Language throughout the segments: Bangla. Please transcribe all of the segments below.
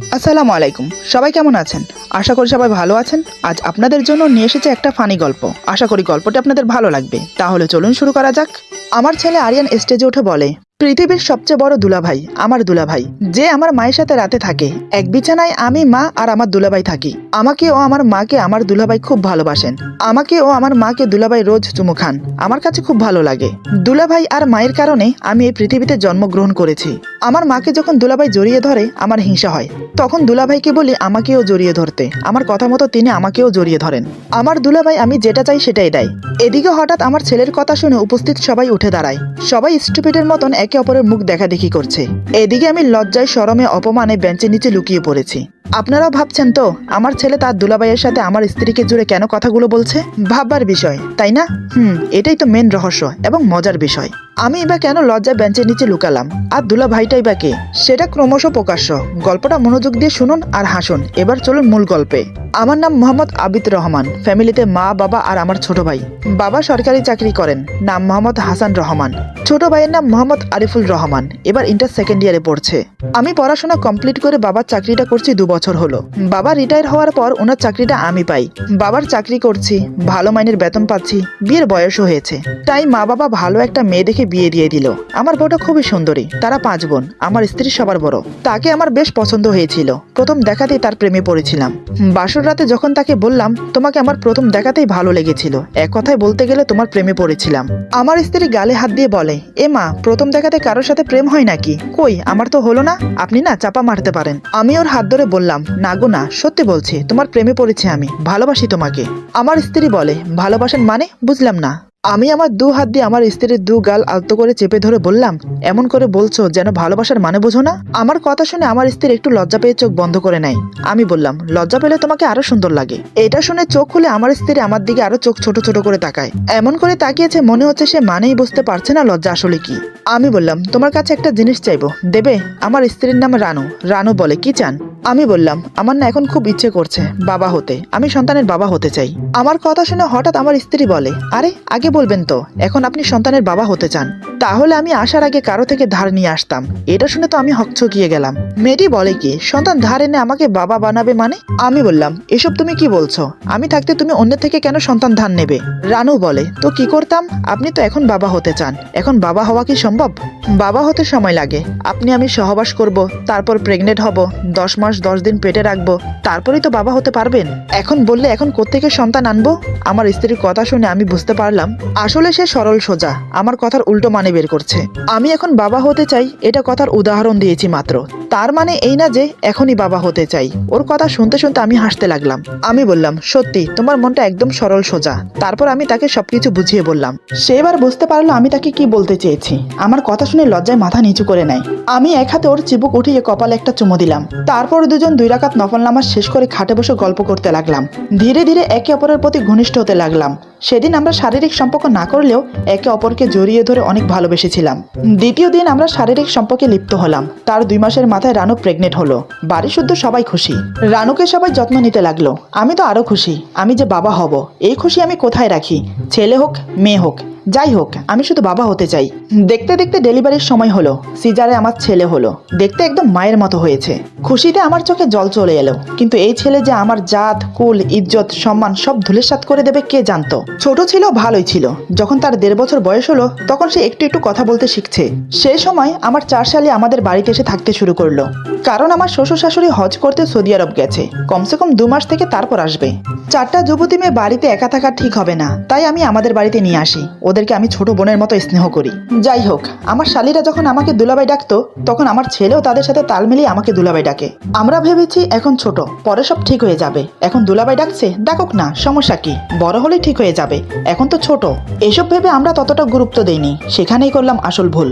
আসসালামু আলাইকুম। সবাই কেমন আছেন? আশা করি সবাই ভালো আছেন। আজ আপনাদের জন্য নিয়ে এসেছে একটা ফানি গল্প। আশা করি গল্পটি আপনাদের ভালো লাগবে। তাহলে চলুন শুরু করা যাক। আমার ছেলে আরিয়ান স্টেজে উঠে বলে, পৃথিবীর সবচেয়ে বড় দুলাভাই আমার দুলাভাই, যে আমার মায়ের সাথে রাতে থাকে। এক বিছানায় আমি, মা আর আমার দুলাভাই থাকি। আমাকে ও আমার মাকে আমার দুলাভাই খুব ভালোবাসেন। আমাকে ও আমার মাকে দুলাভাই রোজ চুমু খান। আমার কাছে খুব ভালো লাগে। দুলাভাই আর মায়ের কারণে আমি এই পৃথিবীতে জন্মগ্রহণ করেছি। আমার মাকে যখন দুলাভাই জড়িয়ে ধরে আমার হিংসা হয়। তখন দুলাভাইকে বলি আমাকেও জড়িয়ে ধরতে। আমার কথা মতো তিনি আমাকেও জড়িয়ে ধরেন। আমার দুলাভাই আমি যেটা চাই সেটাই দেয়। এদিকে হঠাৎ আমার ছেলের কথা শুনে উপস্থিত সবাই উঠে দাঁড়ায়। সবাই স্টুপিডের মতন একে অপরের মুখ দেখাদেখি করছে। এদিকে আমি লজ্জায় শরমে অপমানে বেঞ্চের নিচে লুকিয়ে পড়েছি। আপনারাও ভাবছেন তো আমার ছেলে তার দুলাভাইয়ের সাথে আমার স্ত্রীকে জুড়ে কেন কথাগুলো বলছে? ভাববার বিষয়, তাই না? এটাই তো মেন রহস্য এবং মজার বিষয়। আমি বা কেন লজ্জায় বেঞ্চের নিচে লুকালাম, আর দুলাভাইটাই বা কে, সেটা ক্রমশ প্রকাশ্য। গল্পটা মনোযোগ দিয়ে শুনুন আর হাসুন। এবার চলুন মূল গল্পে। আমার নাম মোহাম্মদ আবিদ রহমান। ফ্যামিলিতে মা, বাবা আর আমার ছোট ভাই। বাবা সরকারি চাকরি করেন, নাম মোহাম্মদ হাসান রহমান। ছোট ভাইয়ের নাম মোহাম্মদ আরিফুল রহমান, এবার ইন্টার সেকেন্ড ইয়ারে পড়ছে। আমি পড়াশোনা কমপ্লিট করে বাবার চাকরিটা করছি 2 বছর হলো। বাবা রিটায়ার হওয়ার পর ওনার চাকরিটা আমি পাই। বাবার চাকরি করছি, ভালো মাইনের বেতন পাচ্ছি, বিয়ের বয়সও হয়েছে। তাই মা বাবা ভালো একটা মেয়ে দেখে বিয়ে দিয়ে দিল। আমার বউটা খুবই সুন্দরী। তারা 5 বোন, আমার স্ত্রী সবার বড়। তাকে আমার বেশ পছন্দ হয়েছিল। প্রথম দেখাতেই তার প্রেমে পড়েছিলাম। বাসর রাতে যখন তাকে বললাম তোমাকে আমার প্রথম দেখাতেই ভালো লেগেছিল, এক কথায় বলতে গেলে তোমার প্রেমে পড়েছিলাম। আমার স্ত্রী গালে হাত দিয়ে বলে, এ মা, প্রথম দেখাতে কারোর সাথে প্রেম হয় নাকি? কই, আমার তো হলো না। আপনি না চাপা মারতে পারেন। আমি ওর হাত ধরে বললাম, না গো না, সত্যি বলছি, তোমার প্রেমে পড়েছি আমি, ভালোবাসি তোমাকে। আমার স্ত্রী বলে, ভালোবাসেন মানে? বুঝলাম না। আমি আমার 2 হাত দিয়ে আমার স্ত্রীর 2 গাল আলতো করে চেপে ধরে বললাম, এমন করে বলছো যেন ভালোবাসার মানে বোঝো না। আমার কথা শুনে আমার স্ত্রী একটু লজ্জা পেয়ে চোখ বন্ধ করে নেয়। আমি বললাম, লজ্জা পেলে তোমাকে আরো সুন্দর লাগে। এটা শুনে চোখ খুলে আমার স্ত্রী আমার দিকে আরো চোখ ছোট ছোট করে তাকায়। এমন করে তাকিয়েছে মনে হচ্ছে সে মানেই বুঝতে পারছে না লজ্জা আসলে কি। আমি বললাম, তোমার কাছে একটা জিনিস চাইবো, দেবে? আমার স্ত্রীর নাম রানু। রানু বলে, কি চান? আমি বললাম, আমার না এখন খুব ইচ্ছে করছে বাবা হতে। আমি সন্তানের বাবা হতে চাই। আমার কথা শুনে হঠাৎ আমার স্ত্রী বলে, আরে আগে বলবেন তো, এখন আপনি সন্তানের বাবা হতে চান? তাহলে আমি আসার আগে কারো থেকে ধার নিয়ে আসতাম। এটা শুনে তো আমি হকচকিয়ে গেলাম। মেয়েটি বলে কি, সন্তান ধার এনে আমাকে বাবা বানাবে মানে? আমি বললাম, এসব তুমি কি বলছো? আমি থাকতে তুমি অন্যের থেকে কেন সন্তান ধার নেবে? রানু বলে, তো কি করতাম? আপনি তো এখন বাবা হতে চান, এখন বাবা হওয়া কি সম্ভব? বাবা হতে সময় লাগে। আপনি আমি সহবাস করব, তারপর প্রেগনেন্ট হব, 10 মাস 10 দিন পেটে রাখবো, তারপরেই তো বাবা হতে পারবেন। এখন বললে এখন কোত্থেকে সন্তান আনবো? আমার স্ত্রীর কথা শুনে আমি বুঝতে পারলাম আসলে সে সরল সোজা আমার কথার উল্টো মানে বের করছে। আমি এখন বাবা হতে চাই, এটা কথার উদাহরণ দিয়েছি মাত্র। তার মানে এই না যে এখনই বাবা হতে চাই। ওর কথা শুনতে শুনতে আমি হাসতে লাগলাম। আমি বললাম, সত্যি তোমার মনটা একদম সরল সোজা। তারপর আমি তাকে সবকিছু বুঝিয়ে বললাম। সে এবার বুঝতে পারলো আমি তাকে কি বলতে চেয়েছি। আমার কথা শুনে লজ্জায় মাথা নিচু করে নেয়। আমি এক হাতে ওর চিবুক উঠিয়ে কপালে একটা চুমু দিলাম। তারপর দুজন 2 রাকাত নফল নামাজ শেষ করে খাটে বসে গল্প করতে লাগলাম। ধীরে ধীরে একে অপরের প্রতি ঘনিষ্ঠ হতে লাগলাম। সেদিন আমরা শারীরিক সম্পর্ক না করলেও একে অপরকে জড়িয়ে ধরে অনেক ভালোবেসেছিলাম। দ্বিতীয় দিন আমরা শারীরিক সম্পর্কে লিপ্ত হলাম। তার 2 মাসের মাথায় রানু প্রেগনেন্ট হলো। বাড়ি শুদ্ধ সবাই খুশি। রানুকে সবাই যত্ন নিতে লাগলো। আমি তো আরো খুশি। আমি যে বাবা হব, এই খুশি আমি কোথায় রাখি? ছেলে হোক মেয়ে হোক, যাই হোক, আমি শুধু বাবা হতে চাই। দেখতে দেখতে ডেলিভারির সময় হলো। সিজারে আমার ছেলে হলো। দেখতে একদম মায়ের মতো হয়েছে। খুশিতে আমার চোখে জল চলে এলো। কিন্তু এই ছেলে যে আমার জাত, কুল, ইজ্জত, সম্মান সব ধুলিস্যাৎ করে দেবে কে জানতো। ছোট ছিল, ভালোই ছিল। যখন তার 1.5 বছর বয়স হলো তখন সে একটু একটু কথা বলতে শিখছে। সেই সময় আমার 4 শালি আমাদের বাড়িতে এসে থাকতে শুরু করলো। কারণ আমার শ্বশুর শাশুড়ি হজ করতে সৌদি আরব গেছে। কমসে কম 2 মাস থেকে তারপর আসবে। 4টা যুবতী মেয়ে বাড়িতে একা থাকা ঠিক হবে না, তাই আমি আমাদের বাড়িতে নিয়ে আসি। ওদেরকে আমি ছোট বোনের মতো স্নেহ করি। যাই হোক, আমার শালীরা যখন আমাকে দুলাভাই ডাকতো তখন আমার ছেলেও তাদের সাথে তাল মিলিয়ে আমাকে দুলাভাই ডাকে। আমরা ভেবেছি এখন ছোট, পরে সব ঠিক হয়ে যাবে। এখন দুলাভাই ডাকছে, ডাকুক না, সমস্যা কি? বড় হলেই ঠিক হয়ে যাবে, এখন তো ছোট। এসব ভেবে আমরা ততটা গুরুত্ব দেইনি। সেখানেই করলাম আসল ভুল।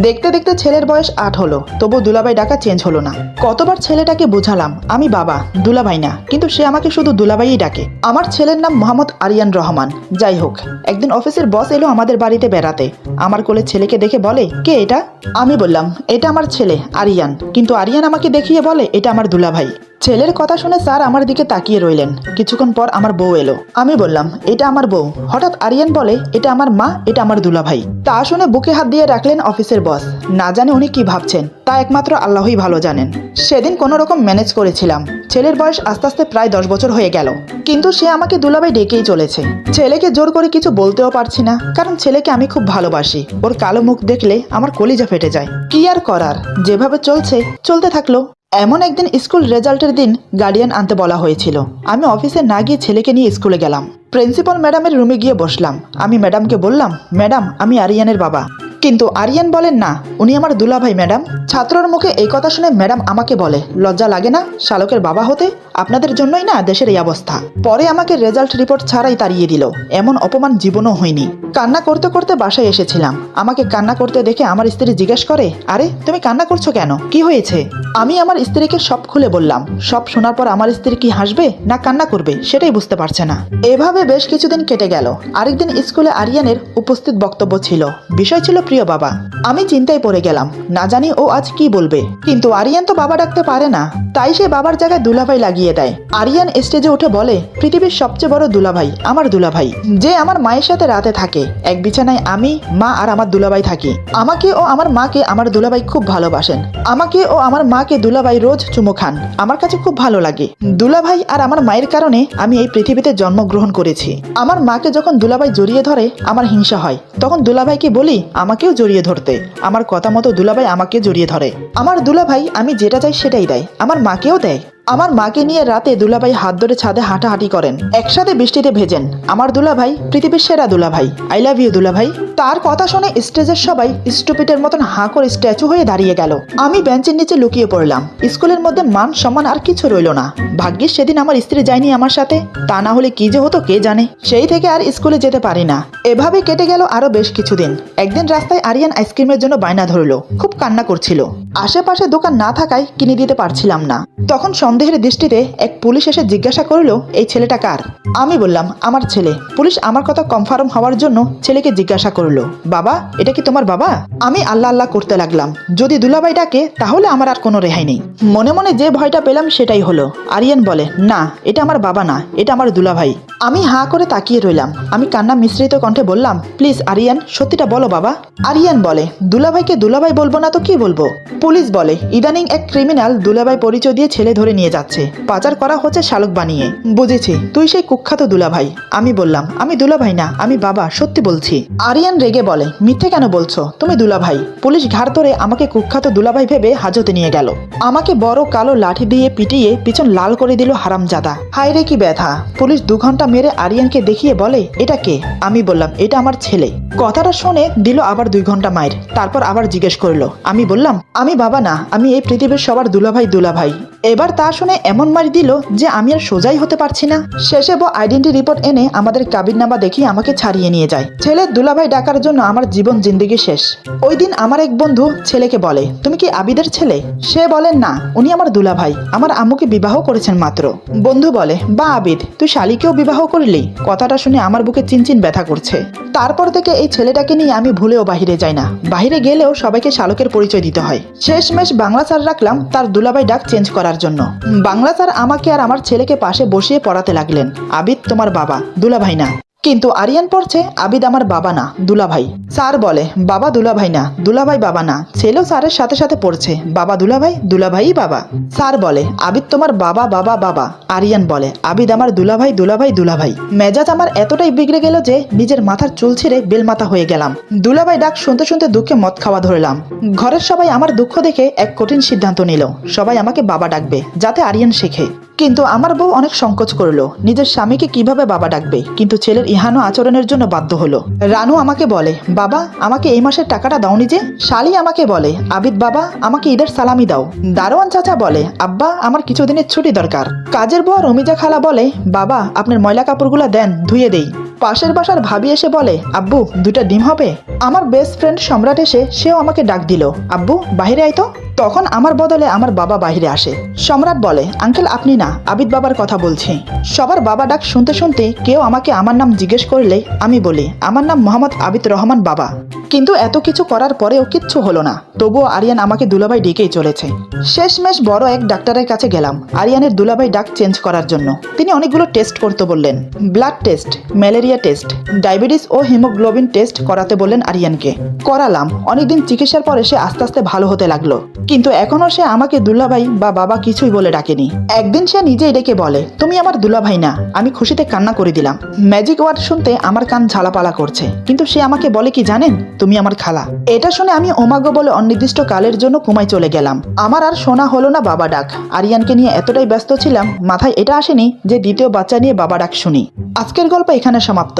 দেখতে দেখতে ছেলের বয়স 8 হলো, তবু দুলাভাই ডাকা চেঞ্জ হলো না। কতবার ছেলেটাকে বুঝালাম আমি বাবা, দুলাভাই না, কিন্তু সে আমাকে শুধু দুলাভাইই ডাকে। আমার ছেলের নাম মোহাম্মদ আরিয়ান রহমান। যাই হোক, একদিন অফিসের বস এলো আমাদের বাড়িতে বেড়াতে। আমার কোলে ছেলেকে দেখে বলে, কে এটা? আমি বললাম, এটা আমার ছেলে আরিয়ান। কিন্তু আরিয়ান আমাকে দেখিয়ে বলে, এটা আমার দুলাভাই। ছেলের কথা শুনে স্যার আমার দিকে তাকিয়ে রইলেন। কিছুক্ষণ পর আমার বউ এলো। আমি বললাম, এটা আমার বউ। হঠাৎ আরিয়ান বলে, এটা আমার মা, এটা আমার দুলাভাই। তা শুনে বুকে হাত দিয়ে রাখলেন অফিসের বস। না জানে উনি কি ভাবছেন, তা একমাত্র আল্লাহই ভালো জানেন। সেদিন কোনো রকম ম্যানেজ করেছিলাম। ছেলের বয়স আস্তে আস্তে প্রায় 10 বছর হয়ে গেল, কিন্তু সে আমাকে দুলাভাই ডেকেই চলেছে। ছেলেকে জোর করে কিছু বলতেও পারছি না, কারণ ছেলেকে আমি খুব ভালোবাসি। ওর কালো মুখ দেখলে আমার কলিজা ফেটে যায়। কি আর করার, যেভাবে চলছে চলতে থাকলো। এমন একদিন স্কুল রেজাল্টের দিন গার্ডিয়ান আনতে বলা হয়েছিল। আমি অফিসে না গিয়ে ছেলেকে নিয়ে স্কুলে গেলাম। প্রিন্সিপাল ম্যাডামের রুমে গিয়ে বসলাম। আমি ম্যাডামকে বললাম, ম্যাডাম আমি আরিয়ানের বাবা। কিন্তু আরিয়ান বলেন, না উনি আমার দুলাভাই ম্যাডাম। ছাত্রর মুখে এই কথা শুনে ম্যাডাম আমাকে বলে, লজ্জা লাগে না শালকের বাবা হতে? আপনাদের জন্যই না দেশের এই অবস্থা। পরে আমাকে রেজাল্ট রিপোর্ট ছাড়াই তাড়িয়ে দিল। এমন অপমান জীবনও হয়নি। কান্না করতে করতে বাসায় এসেছিলাম। আমাকে কান্না করতে দেখে আমার স্ত্রী জিজ্ঞেস করে, আরে তুমি কান্না করছো কেন, কি হয়েছে? আমি আমার স্ত্রীকে সব খুলে বললাম। সব শোনার পর আমার স্ত্রী কি হাসবে না কান্না করবে সেটাই বুঝতে পারছে না। এভাবে বেশ কিছুদিন কেটে গেল। আরেকদিন স্কুলে আরিয়ানের উপস্থিত বক্তব্য ছিল। বিষয় ছিল প্রিয় বাবা। আমি চিন্তায় পড়ে গেলাম, না জানি ও আজ কি বলবে। কিন্তু আরিয়ান তো বাবা ডাকতে পারে না, তাই সে বাবার জায়গায় দুলাভাই লাগিয়ে দেয়। আরিয়ান স্টেজে উঠে বলে, পৃথিবীর সবচেয়ে বড় দুলাভাই আমার দুলাভাই, যে আমার মায়ের সাথে রাতে থাকে। এক বিছানায় আমি, মা আর আমার দুলাভাই থাকি। আমাকে ও আমার মাকে আমার দুলাভাই খুব ভালোবাসেন। আমাকে ও আমার মাকে দুলাভাই রোজ চুমু খান। আমার কাছে খুব ভালো লাগে। দুলাভাই আর আমার মায়ের কারণে আমি এই পৃথিবীতে জন্মগ্রহণ করেছি। আমার মাকে যখন দুলাভাই জড়িয়ে ধরে আমার হিংসা হয়, তখন দুলাভাইকে বলি আমাকেও জড়িয়ে ধরতে। আমার কথা মতো দুলাভাই আমাকে জড়িয়ে ধরে। আমার দুলাভাই আমি যেটা চাই সেটাই দেয়, আমার মাকেও দেয়। আমার মাকে নিয়ে রাতে দুলাভাই হাত ধরে ছাদে হাঁটাহাঁটি করেন, একসাথে বৃষ্টিতে ভেজেন। আমার দুলাভাই পৃথিবীর সেরা দুলাভাই। আই লাভ ইউ দুলাভাই। তার কথা শুনে স্টেজের সবাই স্টুপিটের মতন হাঁ করে স্ট্যাচু হয়ে দাঁড়িয়ে গেল। আমি বেঞ্চের নিচে লুকিয়ে পড়লাম। স্কুলের মধ্যে মান সম্মান আর কিছু রইল না। ভাগ্যিস সেদিন আমার স্ত্রী যায়নি আমার সাথে, তা না হলে কি যে হতো কে জানে। সেই থেকে আর স্কুলে যেতে পারি না। এভাবে কেটে গেল আরো বেশ কিছুদিন। একদিন রাস্তায় আরিয়ান আইসক্রিমের জন্য বায়না ধরলো। খুব কান্না করছিল। আশেপাশে দোকান না থাকায় কিনে দিতে পারছিলাম না। তখন সন্দেহের দৃষ্টিতে এক পুলিশ এসে জিজ্ঞাসা করলো, এই ছেলেটা কার? আমি বললাম, আমার ছেলে। পুলিশ আমার কথা কনফার্ম হওয়ার জন্য ছেলেকে জিজ্ঞাসা করলো, বাবা এটা কি তোমার বাবা? আমি আল্লাহ আল্লাহ করতে লাগলাম, যদি দুলাভাই ডাকে তাহলে আমার আর কোনো রেহাই নেই। মনে মনে যে ভয়টা পেলাম সেটাই হলো। আরিয়ান বলে, না এটা আমার বাবা না, এটা আমার দুলাভাই। আমি হাঁ করে তাকিয়ে রইলাম। আমি কান্না মিশ্রিত কণ্ঠে বললাম, প্লিজ আরিয়ান সত্যিটা বলো বাবা। আরিয়ান বলে, দুলাভাইকে দুলাভাই বলবো না তো কি বলবো? পুলিশ বলে, ইদানিং এক ক্রিমিনাল দুলাভাই পরিচয় দিয়ে ছেলে ধরে নিয়ে যাচ্ছে, পাচার করা হচ্ছে শালক বানিয়ে। বুঝেছি তুই সেই কুখ্যাত দুলাভাই। আমি বললাম, আমি দুলাভাই না, আমি বাবা, সত্যি বলছি। আরিয়ান রেগে বলে, মিথ্যে কেন বলছো, তুমি দুলাভাই। পুলিশ ঘাড় ধরে আমাকে কুখ্যাত দুলাভাই ভেবে হাজতে নিয়ে গেল। আমাকে বড় কালো লাঠি দিয়ে পিটিয়ে পিছন লাল করে দিল হারামজাদা। হায় রে কি ব্যথা। পুলিশ 2 ঘন্টা মেরে আরিয়ানকে দেখিয়ে বলে, এটা কে? আমি বললাম, এটা আমার ছেলে। কথাটা শুনে দিল আবার 2 ঘন্টা মায়ের। তারপর আবার জিজ্ঞেস করলো। আমি বললাম, আমি বাবা না, আমি এই পৃথিবীর সবার দুলাভাই দুলাভাই। এবার তা শুনে এমন মার দিল যে আমি আর সোজাই হতে পারছি না। শেষে বউ আইডেন্টি রিপোর্ট এনে আমাদের কাবিননামা দেখিয়ে আমাকে ছাড়িয়ে নিয়ে যায়। ছেলের দুলাভাই ডাকার জন্য আমার জীবন জিন্দেগি শেষ। ওই দিন আমার এক বন্ধু ছেলেকে বলে, তুমি কি আবিদের ছেলে? সে বলেন, না উনি আমার দুলাভাই, আমার আম্মুকে বিবাহ করেছেন মাত্র। বন্ধু বলে, বা আবিদ তুই শালিকেও বিবাহ করলি? কথাটা শুনে আমার বুকে চিনচিন ব্যথা করছে। তারপর থেকে এই ছেলেটাকে নিয়ে আমি ভুলেও বাহিরে যাই না। বাহিরে গেলেও সবাইকে শালকের পরিচয় দিতে হয়। শেষমেশ বাংলা স্যার রাখলাম তার দুলাভাই ডাক চেঞ্জ করার জন্য। বাংলা স্যার আমাকে আর আমার ছেলেকে পাশে বসিয়ে পড়াতে লাগলেন, আবিদ তোমার বাবা, দুলাভাই না। কিন্তু আরিয়ান পড়ছে, আবিদ আমার বাবা না, দুলাভাই। স্যার বলে, বাবা দুলাভাই না, দুলাভাই বাবা না। ছেলেও স্যারের সাথে সাথে পড়ছে, বাবা দুলাভাই, দুলাভাই বাবা। স্যার বলে, আবিদ তোমার বাবা বাবা বাবা। আরিয়ান বলে, আবিদ আমার দুলাভাই দুলাভাই দুলাভাই। মেজাজ আমার এতটাই বিগড়ে গেল যে নিজের মাথার চুল ছিঁড়ে বেলমাথা হয়ে গেলাম। দুলাভাই ডাক শুনতে শুনতে দুঃখে মদ খাওয়া ধরলাম। ঘরের সবাই আমার দুঃখ দেখে এক কঠিন সিদ্ধান্ত নিল, সবাই আমাকে বাবা ডাকবে যাতে আরিয়ান শেখে। কিন্তু আমার বউ অনেক সংকোচ করলো, নিজের স্বামীকে কিভাবে বাবা ডাকবে। কিন্তু ছেলের ইহানো আচরণের জন্য বাধ্য হলো। রানু আমাকে বলে, বাবা আমাকে এই মাসের টাকাটা দাওনি যে? শালি আমাকে বলে, আবিদ বাবা আমাকে ঈদের সালামি দাও। দারোয়ান চাচা বলে, আব্বা আমার কিছুদিনের ছুটি দরকার। কাজের বুয়া রমিজা খালা বলে, বাবা আপনার ময়লা কাপড়গুলো দেন, ধুয়ে দেই। পাশের বাসার ভাবি এসে বলে, আব্বু 2টা ডিম হবে? আমার বেস্ট ফ্রেন্ড সম্রাট এসে সেও আমাকে ডাক দিল, আব্বু বাইরে আয় তো। তখন আমার বদলে আমার বাবা বাইরে আসে। সম্রাট বলে, আঙ্কেল আপনি না, আবিদ বাবার কথা বলছি। সবার বাবা ডাক শুনতে শুনতে কেউ আমাকে আমার নাম জিজ্ঞেস করলে আমি বলি, আমার নাম মোহাম্মদ আবিদ রহমান বাবা। কিন্তু এত কিছু করার পরেও কিচ্ছু হলো না, তবুও আরিয়ান আমাকে দুলাভাই ডেকেই চলেছে। শেষমেশ বড় এক ডাক্তারের কাছে গেলাম আরিয়ানের দুলাভাই ডাক চেঞ্জ করার জন্য। তিনি অনেকগুলো টেস্ট করতে বললেন, blood test, malaria test, diabetes ও হিমোগ্লোবিন টেস্ট করাতে বললেন আরিয়ানকে। করালাম। অনেকদিন চিকিৎসার পরে সে আস্তে আস্তে ভালো হতে লাগলো, কিন্তু এখনো সে আমাকে দুলাভাই বা বাবা কিছুই বলে ডাকেনি। একদিন সে নিজেই ডেকে বলে, তুমি আমার দুলাভাই না। আমি খুশিতে কান্না করে দিলাম। ম্যাজিক ওয়ার্ড শুনতে আমার কান ঝালাপালা করছে, কিন্তু সে আমাকে বলে কি জানেন, তুমি আমার খালা। এটা শুনে আমি ওমাগো বলে অনির্দিষ্ট কালের জন্য কুমায় চলে গেলাম। আমার আর শোনা হলো না বাবা ডাক। আরিয়ানকে নিয়ে এতটাই ব্যস্ত ছিলাম, মাথায় এটা আসেনি যে দ্বিতীয় বাচ্চা নিয়ে বাবা ডাক শুনি। আজকের গল্প এখানে সমাপ্ত।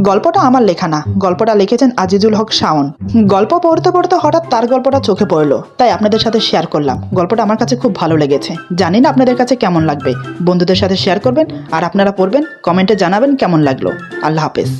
গল্পটা আমার লেখা না, গল্পটা লিখেছেন আজিজুল হক শাওন। গল্প পড়তে পড়তে হঠাৎ তার গল্পটা চোখে পড়লো, তাই আপনাদের সাথে শেয়ার করলাম। গল্পটা আমার কাছে খুব ভালো লেগেছে, জানি না আপনাদের কাছে কেমন লাগবে। বন্ধুদের সাথে শেয়ার করবেন আর আপনারা পড়বেন, কমেন্টে জানাবেন কেমন লাগলো। আল্লাহ হাফেজ।